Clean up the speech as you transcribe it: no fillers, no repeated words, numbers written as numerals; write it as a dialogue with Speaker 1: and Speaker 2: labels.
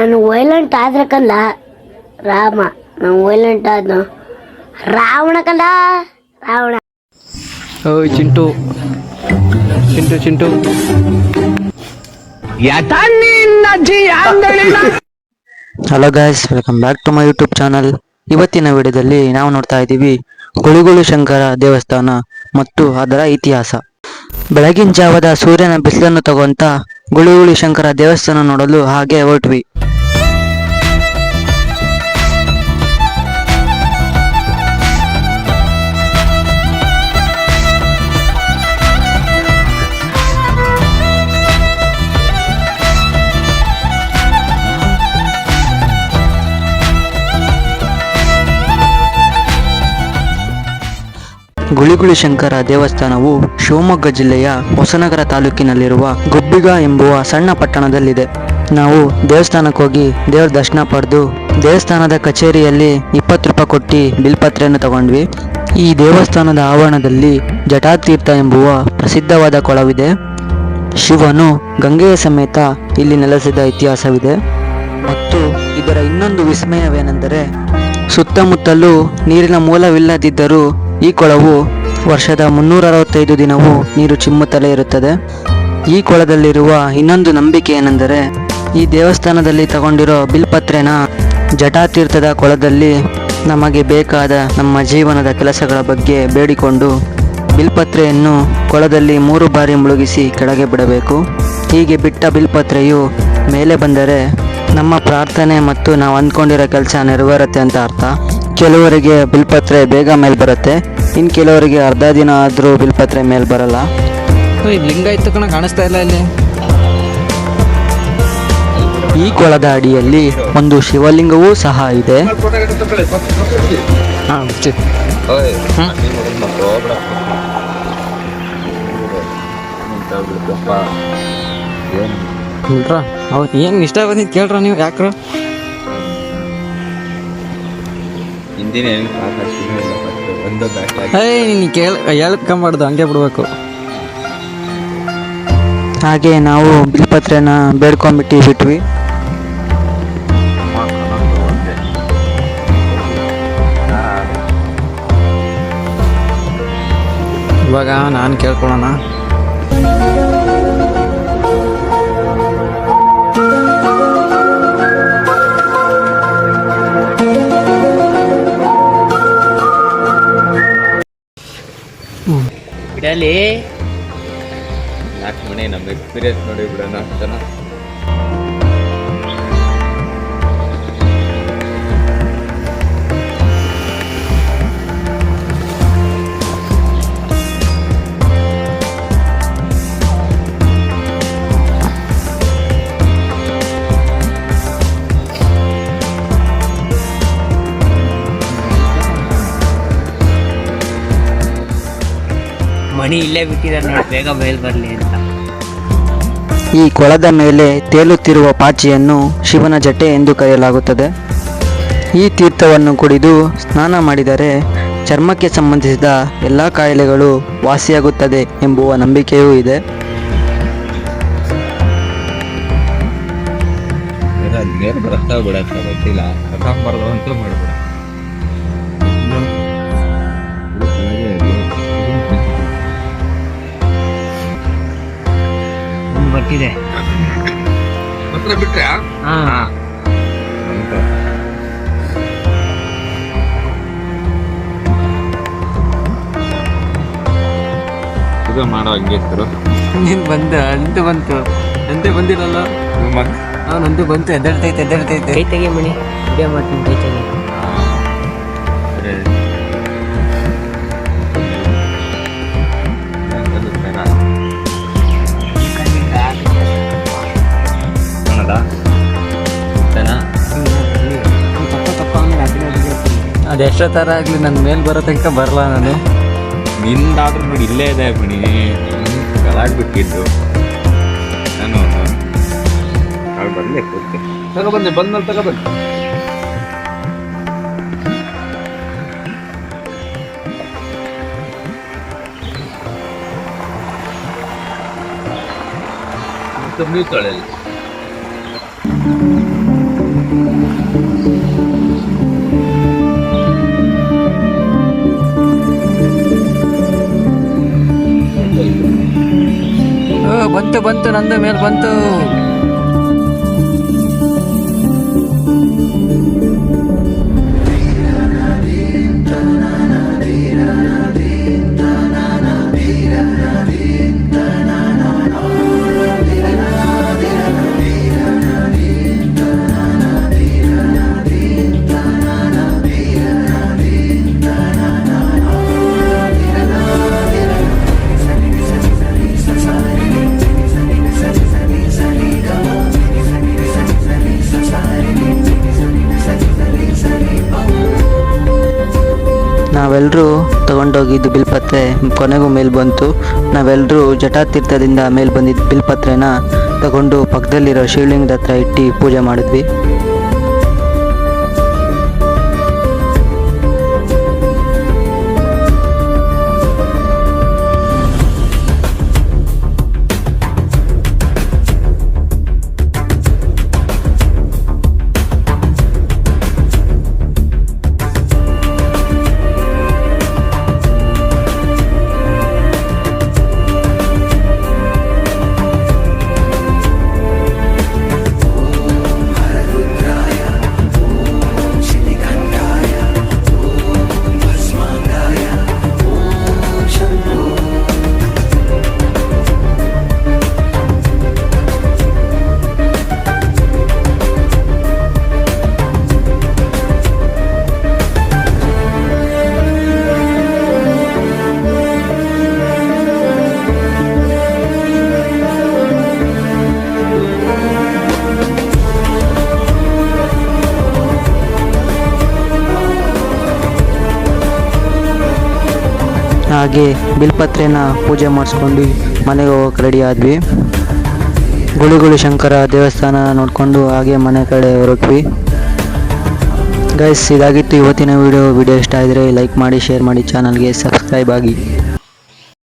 Speaker 1: ನಾನು ವೈಲೆಂಟ್ ಆದ್ರಕಲ್ಲ ರಾಮ, ನಾನು ವೈಲೆಂಟ್ ಆದ್ನು ರಾವಣ ಕಲ್ಲ ರಾವಣ.
Speaker 2: ಓಯ್ Chintu Chintu Chintu hello guys, welcome back to my YouTube channel. ಇವತ್ತಿನ ವಿಡಿಯೋದಲ್ಲಿ ನಾವು ನೋಡ್ತಾ ಇದ್ದೀವಿ ಗುಳಿಗುಳಿ ಶಂಕರ ದೇವಸ್ಥಾನ ಮತ್ತು ಅದರ ಇತಿಹಾಸ. ಬೆಳಗಿನ ಜಾವದ ಸೂರ್ಯನ ಬಿಸಿಲನ್ನು ತಗೊಂತ ಗುಳಿಗುಳಿ ಶಂಕರ ದೇವಸ್ಥಾನ ನೋಡಲು ಹಾಗೆ ಹೊರಟ್ವಿ. ಗುಳಿಗುಳಿ ಶಂಕರ ದೇವಸ್ಥಾನವು ಶಿವಮೊಗ್ಗ ಜಿಲ್ಲೆಯ ಹೊಸನಗರ ತಾಲೂಕಿನಲ್ಲಿರುವ ಗುಬ್ಬಿಗ ಎಂಬುವ ಸಣ್ಣ ಪಟ್ಟಣದಲ್ಲಿದೆ. ನಾವು ದೇವಸ್ಥಾನಕ್ಕೆ ಹೋಗಿ ದೇವರ ದರ್ಶನ ಪಡೆದು ದೇವಸ್ಥಾನದ ಕಚೇರಿಯಲ್ಲಿ 20 ರೂಪಾಯಿ ಕೊಟ್ಟು ಬಿಲ್ಪತ್ರೆಯನ್ನು ತಗೊಂಡ್ವಿ. ಈ ದೇವಸ್ಥಾನದ ಆವರಣದಲ್ಲಿ ಜಟಾತೀರ್ಥ ಎಂಬುವ ಪ್ರಸಿದ್ಧವಾದ ಕೊಳವಿದೆ. ಶಿವನು ಗಂಗೆಯ ಸಮೇತ ಇಲ್ಲಿ ನೆಲೆಸಿದ ಇತಿಹಾಸವಿದೆ. ಮತ್ತು ಇದರ ಇನ್ನೊಂದು ವಿಸ್ಮಯವೇನೆಂದರೆ ಸುತ್ತಮುತ್ತಲೂ ನೀರಿನ ಮೂಲವಿಲ್ಲದಿದ್ದರೂ ಈ ಕೊಳವು ವರ್ಷದ 365 ದಿನವೂ ನೀರು ಚಿಮ್ಮುತ್ತಲೇ ಇರುತ್ತದೆ. ಈ ಕೊಳದಲ್ಲಿರುವ ಇನ್ನೊಂದು ನಂಬಿಕೆ ಏನೆಂದರೆ ಈ ದೇವಸ್ಥಾನದಲ್ಲಿ ತಗೊಂಡಿರೋ ಬಿಲ್ಪತ್ರೆನ ಜಟಾತೀರ್ಥದ ಕೊಳದಲ್ಲಿ ನಮಗೆ ಬೇಕಾದ ನಮ್ಮ ಜೀವನದ ಕೆಲಸಗಳ ಬಗ್ಗೆ ಬೇಡಿಕೊಂಡು ಬಿಲ್ಪತ್ರೆಯನ್ನು ಕೊಳದಲ್ಲಿ 3 ಬಾರಿ ಮುಳುಗಿಸಿ ಕೆಳಗೆ ಬಿಡಬೇಕು. ಹೀಗೆ ಬಿಟ್ಟ ಬಿಲ್ಪತ್ರೆಯು ಮೇಲೆ ಬಂದರೆ ನಮ್ಮ ಪ್ರಾರ್ಥನೆ ಮತ್ತು ನಾವು ಅಂದ್ಕೊಂಡಿರೋ ಕೆಲಸ ನೆರವೇರುತ್ತೆ ಅಂತ ಅರ್ಥ. ಕೆಲವರಿಗೆ ಬಿಲ್ಪತ್ರೆ ಬೇಗ ಮೇಲೆ ಬರುತ್ತೆ, ಇನ್ನು ಕೆಲವರಿಗೆ ಅರ್ಧ ದಿನ ಆದರೂ ಬಿಲ್ಪತ್ರೆ ಮೇಲೆ ಬರಲ್ಲ.
Speaker 3: ಲಿಂಗ ಇತ್ತು ಕಣ, ಕಾಣಿಸ್ತಾ ಇಲ್ಲ ಇಲ್ಲಿ.
Speaker 2: ಈ ಕೊಳದ ಅಡಿಯಲ್ಲಿ ಒಂದು ಶಿವಲಿಂಗವೂ ಸಹ ಇದೆ.
Speaker 3: ಹೌದು, ಏನು ಇಷ್ಟ ಬಂದಿದ್ದು ಕೇಳ್ರ ನೀವು, ಯಾಕ್ರ ಹೇಳ್ಕೊಂಬಾರ್ದು, ಹಂಗೆ ಬಿಡ್ಬೇಕು.
Speaker 2: ಹಾಗೆ ನಾವು ಬಿಲ್ಪತ್ರೆನ ಬೇಡ್ಕೊಂಡ್ಬಿಟ್ವಿ.
Speaker 3: ಇವಾಗ ನಾನು ಕೇಳ್ಕೊಳ್ಳೋಣ.
Speaker 1: ಬಿಡಲಿ
Speaker 4: ನಾಲ್ಕು ಮನೆ ನಮ್ಮ ಎಕ್ಸ್ಪೀರಿಯನ್ಸ್ ನೋಡಿ ಬಿಡೋಣ ಅಂತನ.
Speaker 1: ಮಣಿ ಇಲ್ಲೇ ಬಿಟ್ಟಿದ್ದಾರೆ ನೋಡಿ, ಬೇಗ ಮೇಲ್ ಬರಲಿ ಅಂತ.
Speaker 2: ಈ ಕೊಳದ ಮೇಲೆ ತೇಲುತ್ತಿರುವ ಪಾಚಿಯನ್ನು ಶಿವನ ಜಟೆ ಎಂದು ಕರೆಯಲಾಗುತ್ತದೆ. ಈ ತೀರ್ಥವನ್ನು ಕುಡಿದು ಸ್ನಾನ ಮಾಡಿದರೆ ಚರ್ಮಕ್ಕೆ ಸಂಬಂಧಿಸಿದ ಎಲ್ಲ ಕಾಯಿಲೆಗಳು ವಾಸಿಯಾಗುತ್ತದೆ ಎಂಬುವ ನಂಬಿಕೆಯೂ ಇದೆ.
Speaker 4: ಗೊತ್ತಿಲ್ಲ, ಅಂತೂ ಮಾಡಬೇಡ.
Speaker 1: ಬಟ್ಟಿದೆ
Speaker 4: ಹತ್ರ ಬಿಟ್ರೆ ಇದು ಮಾಡೋ ಹಂಗೆ
Speaker 3: ನೀನು ಬಂದು ಅಂತೆ ಬಂತು, ಅಂತೆ ಬಂದಿರಲ್ಲ. ನಂದು ಬಂತು, ಎದ್ದಳ್ತೈತೆ.
Speaker 1: ಕೈ ತೆಗಿ ಮಣಿ, ವಿಡಿಯೋ ಮಾಡ್ತೀನಿ, ಕೈ ತೆಗಿ.
Speaker 3: ಅದೆಷ್ಟೋ ಥರ ಆಗಲಿ ನನ್ನ ಮೇಲೆ ಬರೋ ತನಕ ಬರಲ್ಲ ನಾನು.
Speaker 4: ನಿಂದಾದ್ರೂ ನೋಡಿ ಇಲ್ಲೇ ಇದೆ ಮಣಿ, ಕಲಾಗ್ಬಿಟ್ಟಿದ್ದು ನಾನು ಬರಲೇ ಕೂತೆ ತಗೊಬಂದೆ, ಬಂದ್ಮೇಲೆ ತಗೊಬಂದೆ. ನೀರು ತೊಳೆಯಲ್ಲಿ
Speaker 3: ಬಂತು ಬಂತು ನಂದು ಮೇಲೆ ಬಂತು.
Speaker 2: ನಾವೆಲ್ಲರೂ ತಗೊಂಡೋಗಿದ್ದು ಬಿಲ್ಪತ್ರೆ ಕೊನೆಗೂ ಮೇಲೆ ಬಂತು. ನಾವೆಲ್ಲರೂ ಜಟಾತೀರ್ಥದಿಂದ ಮೇಲೆ ಬಂದಿದ್ದ ಬಿಲ್ಪತ್ರೆನ ತಗೊಂಡು ಪಕ್ಕದಲ್ಲಿರೋ ಶಿವಲಿಂಗದ ಹತ್ರ ಇಟ್ಟು ಪೂಜೆ ಮಾಡಿದ್ವಿ. ಹಾಗೆ ಬಿಲ್ಪತ್ರೆನ ಪೂಜೆ ಮಾಡಿಸ್ಕೊಂಡು ಮನೆಗೆ ಹೋಗೋಕೆ ರೆಡಿ ಆದ್ವಿ. ಗುಳಿಗುಳಿ ಶಂಕರ ದೇವಸ್ಥಾನ ನೋಡಿಕೊಂಡು ಹಾಗೆ ಮನೆ ಕಡೆ ಹೊರಟ್ವಿ. ಗೈಸ್, ಇದಾಗಿತ್ತು ಇವತ್ತಿನ ವಿಡಿಯೋ ಇಷ್ಟ ಆದರೆ ಲೈಕ್ ಮಾಡಿ, ಶೇರ್ ಮಾಡಿ, ಚಾನಲ್ಗೆ ಸಬ್ಸ್ಕ್ರೈಬ್ ಆಗಿ.